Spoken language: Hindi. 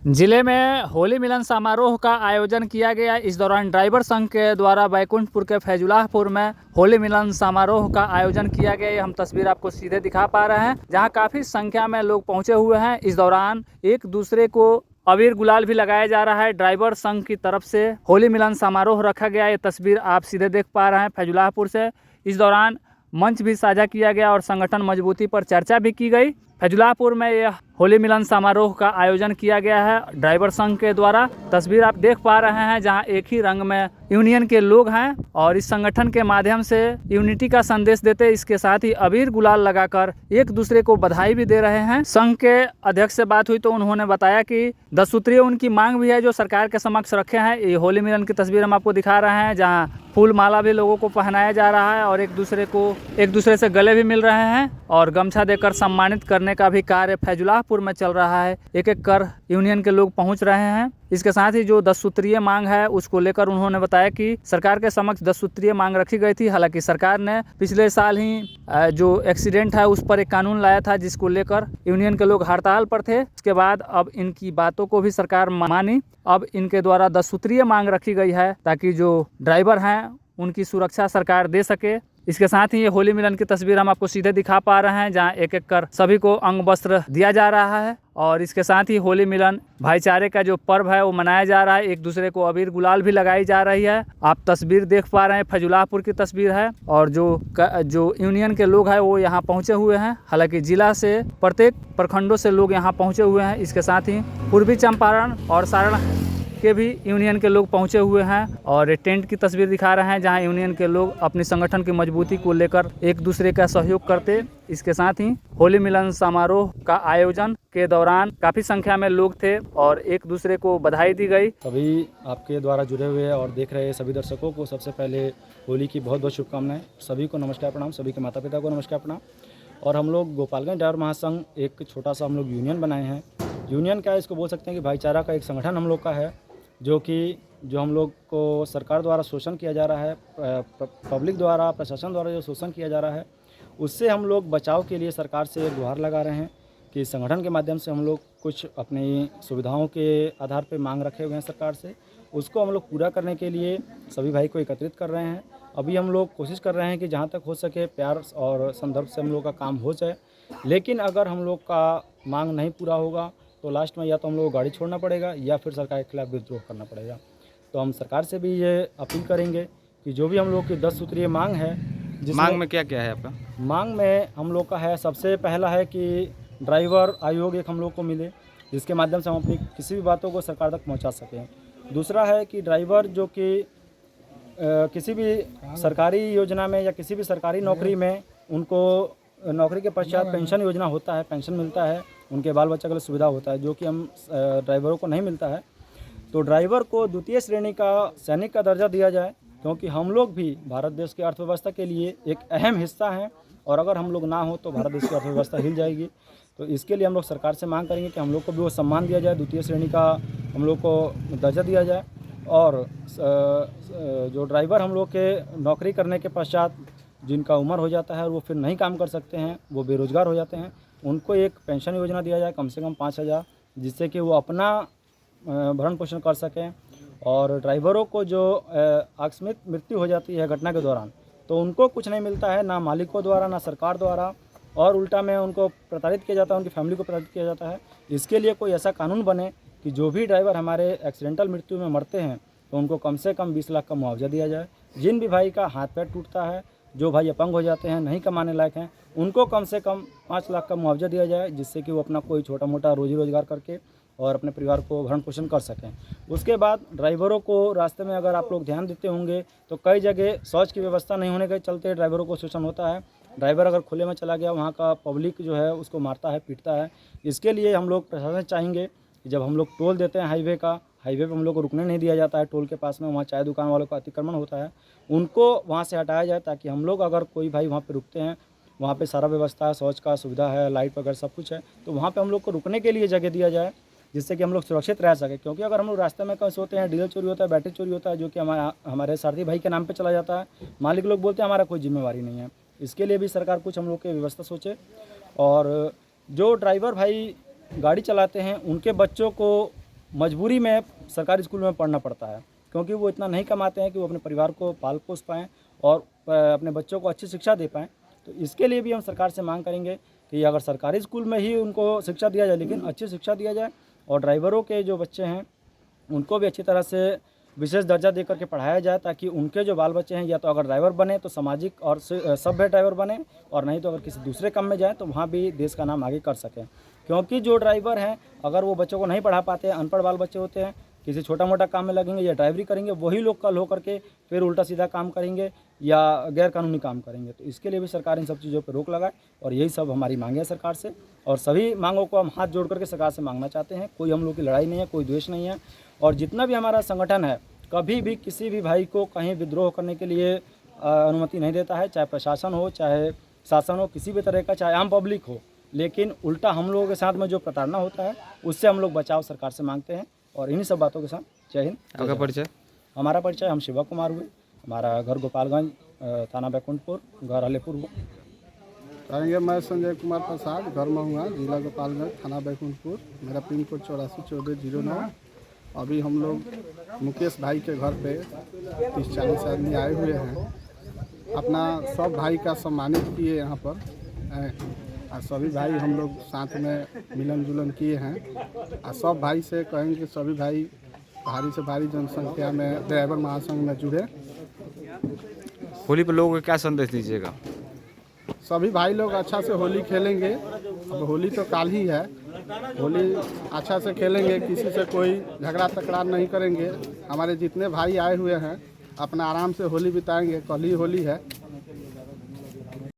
जिले में होली मिलन समारोह का आयोजन किया गया। इस दौरान ड्राइवर संघ के द्वारा बैकुंठपुर के फैजुल्लाहपुर में होली मिलन समारोह का आयोजन किया गया। ये हम तस्वीर आपको सीधे दिखा पा रहे हैं, जहां काफी संख्या में लोग पहुंचे हुए हैं। इस दौरान एक दूसरे को अबीर गुलाल भी लगाया जा रहा है। ड्राइवर संघ की तरफ से होली मिलन समारोह रखा गया। ये तस्वीर आप सीधे देख पा रहे हैं फैजुल्लाहपुर से। इस दौरान मंच भी साझा किया गया और संगठन मजबूती पर चर्चा भी की गई। फैजुल्लाहपुर में यह होली मिलन समारोह का आयोजन किया गया है ड्राइवर संघ के द्वारा। तस्वीर आप देख पा रहे हैं, जहां एक ही रंग में यूनियन के लोग हैं और इस संगठन के माध्यम से यूनिटी का संदेश देते, इसके साथ ही अबीर गुलाल लगाकर एक दूसरे को बधाई भी दे रहे हैं। संघ के अध्यक्ष से बात हुई तो उन्होंने बताया कि 10 सूत्रीय उनकी मांग भी है जो सरकार के समक्ष रखे हैं। ये होली मिलन की तस्वीर हम आपको दिखा रहे हैं, जहाँ फूल माला भी लोगों को पहनाया जा रहा है और एक दूसरे से गले भी मिल रहे हैं और गमछा देकर सम्मानित करने का भी कार्य फैजुल्लाहपुर में चल रहा है। एक एक कर यूनियन के लोग पहुंच रहे हैं। इसके साथ ही जो 10 सूत्रीय मांग है उसको लेकर उन्होंने बताया कि सरकार के समक्ष 10 सूत्रीय मांग रखी गई थी। हालांकि सरकार ने पिछले साल ही जो एक्सीडेंट है उस पर एक कानून लाया था, जिसको लेकर यूनियन के लोग हड़ताल पर थे। इसके बाद अब इनकी बातों को भी सरकार मानी। अब इनके द्वारा 10 सूत्रीय मांग रखी गई है ताकि जो ड्राइवर हैं उनकी सुरक्षा सरकार दे सके। इसके साथ ही ये होली मिलन की तस्वीर हम आपको सीधे दिखा पा रहे हैं, जहां एक एक कर सभी को अंग वस्त्र दिया जा रहा है और इसके साथ ही होली मिलन भाईचारे का जो पर्व है वो मनाया जा रहा है। एक दूसरे को अबीर गुलाल भी लगाई जा रही है। आप तस्वीर देख पा रहे हैं, फैजुल्लाहपुर की तस्वीर है और जो यूनियन के लोग हैं वो यहाँ पहुँचे हुए हैं। हालांकि जिला से प्रत्येक प्रखंडों से लोग यहाँ पहुँचे हुए हैं। इसके साथ ही पूर्वी चंपारण और सारण के भी यूनियन के लोग पहुंचे हुए हैं और टेंट की तस्वीर दिखा रहे हैं, जहां यूनियन के लोग अपनी संगठन की मजबूती को लेकर एक दूसरे का सहयोग करते। इसके साथ ही होली मिलन समारोह का आयोजन के दौरान काफी संख्या में लोग थे और एक दूसरे को बधाई दी गई। सभी आपके द्वारा जुड़े हुए और देख रहे सभी दर्शकों को सबसे पहले होली की बहुत बहुत शुभकामनाएं। सभी को नमस्कार प्रणाम, सभी के माता पिता को नमस्कार प्रणाम। और हम लोग गोपालगंज ड्राइवर महासंघ एक छोटा सा हम लोग यूनियन बनाए हैं। यूनियन क्या है, इसको बोल सकते हैं कि भाईचारा का एक संगठन हम लोग का है, जो हम लोग को सरकार द्वारा शोषण किया जा रहा है, पब्लिक द्वारा, प्रशासन द्वारा जो शोषण किया जा रहा है, उससे हम लोग बचाव के लिए सरकार से गुहार लगा रहे हैं कि संगठन के माध्यम से हम लोग कुछ अपनी सुविधाओं के आधार पर मांग रखे हुए हैं सरकार से, उसको हम लोग पूरा करने के लिए सभी भाई को एकत्रित कर रहे हैं। अभी हम लोग कोशिश कर रहे हैं कि जहाँ तक हो सके प्यार और संदर्भ से हम लोग का काम हो जाए, लेकिन अगर हम लोग का मांग नहीं पूरा होगा तो लास्ट में या तो हम लोग को गाड़ी छोड़ना पड़ेगा या फिर सरकार के खिलाफ विद्रोह करना पड़ेगा। तो हम सरकार से भी ये अपील करेंगे कि जो भी हम लोग की 10 सूत्रीय मांग है, मांग में क्या क्या है आपका? मांग में हम लोग का है, सबसे पहला है कि ड्राइवर आयोग एक हम लोग को मिले, जिसके माध्यम से हम अपनी किसी भी बातों को सरकार तक पहुँचा सकें। दूसरा है कि ड्राइवर जो कि किसी भी सरकारी योजना में या किसी भी सरकारी नौकरी में उनको नौकरी के पश्चात पेंशन योजना होता है, पेंशन मिलता है, उनके बाल बच्चा के लिए सुविधा होता है, जो कि हम ड्राइवरों को नहीं मिलता है। तो ड्राइवर को द्वितीय श्रेणी का सैनिक का दर्जा दिया जाए, क्योंकि हम लोग भी भारत देश की अर्थव्यवस्था के लिए एक अहम हिस्सा हैं और अगर हम लोग ना हो तो भारत देश की अर्थव्यवस्था हिल जाएगी। तो इसके लिए हम लोग सरकार से मांग करेंगे कि हम लोग को भी वो सम्मान दिया जाए, द्वितीय श्रेणी का हम लोग को दर्जा दिया जाए। और जो ड्राइवर हम लोग के नौकरी करने के पश्चात जिनका उम्र हो जाता है और वो फिर नहीं काम कर सकते हैं, वो बेरोज़गार हो जाते हैं, उनको एक पेंशन योजना दिया जाए कम से कम 5,000, जिससे कि वो अपना भरण पोषण कर सकें। और ड्राइवरों को जो आकस्मिक मृत्यु हो जाती है घटना के दौरान, तो उनको कुछ नहीं मिलता है, ना मालिकों द्वारा ना सरकार द्वारा, और उल्टा में उनको प्रताड़ित किया जाता है, उनकी फैमिली को प्रताड़ित किया जाता है। इसके लिए कोई ऐसा कानून बने कि जो भी ड्राइवर हमारे एक्सीडेंटल मृत्यु में मरते हैं तो उनको कम से कम 20 लाख का मुआवजा दिया जाए। जिन भी भाई का हाथ पैर टूटता है, जो भाई अपंग हो जाते हैं, नहीं कमाने लायक हैं, उनको कम से कम 5 लाख का मुआवजा दिया जाए, जिससे कि वो अपना कोई छोटा मोटा रोजी रोजगार करके और अपने परिवार को भरण पोषण कर सकें। उसके बाद ड्राइवरों को रास्ते में अगर आप लोग ध्यान देते होंगे तो कई जगह शौच की व्यवस्था नहीं होने के चलते ड्राइवरों को शोषण होता है। ड्राइवर अगर खुले में चला गया, वहाँ का पब्लिक जो है उसको मारता है, पीटता है। इसके लिए हम लोग प्रशासन चाहेंगे कि जब हम लोग टोल देते हैं हाईवे पे हम लोग को रुकने नहीं दिया जाता है, टोल के पास में वहाँ चाय दुकान वालों का अतिक्रमण होता है, उनको वहाँ से हटाया जाए, ताकि हम लोग अगर कोई भाई वहाँ पे रुकते हैं, वहाँ पे सारा व्यवस्था है, शौच का सुविधा है, लाइट वगैरह सब कुछ है, तो वहाँ पे हम लोग को रुकने के लिए जगह दिया जाए, जिससे कि हम लोग सुरक्षित रह सकें। क्योंकि अगर हम लोग रास्ते में कहीं सोते हैं, डीजल चोरी होता है, बैटरी चोरी होता है, जो कि हमारे सारथी भाई के नाम पर चला जाता है, मालिक लोग बोलते हैं हमारा कोई जिम्मेवारी नहीं है। इसके लिए भी सरकार कुछ हम लोग की व्यवस्था सोचे। और जो ड्राइवर भाई गाड़ी चलाते हैं उनके बच्चों को मजबूरी में सरकारी स्कूल में पढ़ना पड़ता है, क्योंकि वो इतना नहीं कमाते हैं कि वो अपने परिवार को पाल पोस पाएँ और अपने बच्चों को अच्छी शिक्षा दे पाएँ। तो इसके लिए भी हम सरकार से मांग करेंगे कि अगर सरकारी स्कूल में ही उनको शिक्षा दिया जाए, लेकिन अच्छी शिक्षा दिया जाए, और ड्राइवरों के जो बच्चे हैं उनको भी अच्छी तरह से विशेष दर्जा देकर के पढ़ाया जाए, ताकि उनके जो बाल बच्चे हैं या तो अगर ड्राइवर बने तो सामाजिक और सभ्य ड्राइवर बने, और नहीं तो अगर किसी दूसरे काम में जाए तो वहाँ भी देश का नाम आगे कर सकें। क्योंकि जो ड्राइवर हैं अगर वो बच्चों को नहीं पढ़ा पाते, अनपढ़ बाल बच्चे होते हैं, किसी छोटा मोटा काम में लगेंगे या ड्राइवरी करेंगे, वही लोग कल होकर के फिर उल्टा सीधा काम करेंगे या गैर कानूनी काम करेंगे। तो इसके लिए भी सरकार इन सब चीज़ों पर रोक लगाए, और यही सब हमारी मांग है सरकार से। और सभी मांगों को हम हाथ जोड़ करके सरकार से मांगना चाहते हैं। कोई हम लोग की लड़ाई नहीं है, कोई द्वेष नहीं है, और जितना भी हमारा संगठन है कभी भी किसी भी भाई को कहीं विद्रोह करने के लिए अनुमति नहीं देता है, चाहे प्रशासन हो, चाहे शासन हो, किसी भी तरह का, चाहे आम पब्लिक हो। लेकिन उल्टा हम लोगों के साथ में जो प्रताड़ना होता है उससे हम लोग बचाव सरकार से मांगते हैं। और इन्हीं सब बातों के साथ जय हिंद। आपका परिचय? हमारा परिचय, हम शिवा कुमार हुए, हमारा घर गोपालगंज, थाना बैकुंठपुर, घर अलीपुर हुआ। कहेंगे मैं संजय कुमार प्रसाद, घर महुआ, जिला गोपालगंज, थाना बैकुंठपुर, मेरा पिन कोड 841409। अभी हम लोग मुकेश भाई के घर पे 30-40 आदमी आए हुए हैं, अपना सब भाई का सम्मानित किए यहाँ पर हैं, और सभी भाई हम लोग साथ में मिलन जुलन किए हैं। और सब भाई से कहेंगे कि सभी भाई भारी से भारी जनसंख्या में ड्राइवर महासंघ में जुड़े। होली पर लोगों को क्या संदेश दीजिएगा? सभी भाई लोग अच्छा से होली खेलेंगे। अब होली तो काल ही है, होली अच्छा से खेलेंगे, किसी से कोई झगड़ा तकरार नहीं करेंगे। हमारे जितने भाई आए हुए हैं अपना आराम से होली बिताएंगे, कल ही होली है।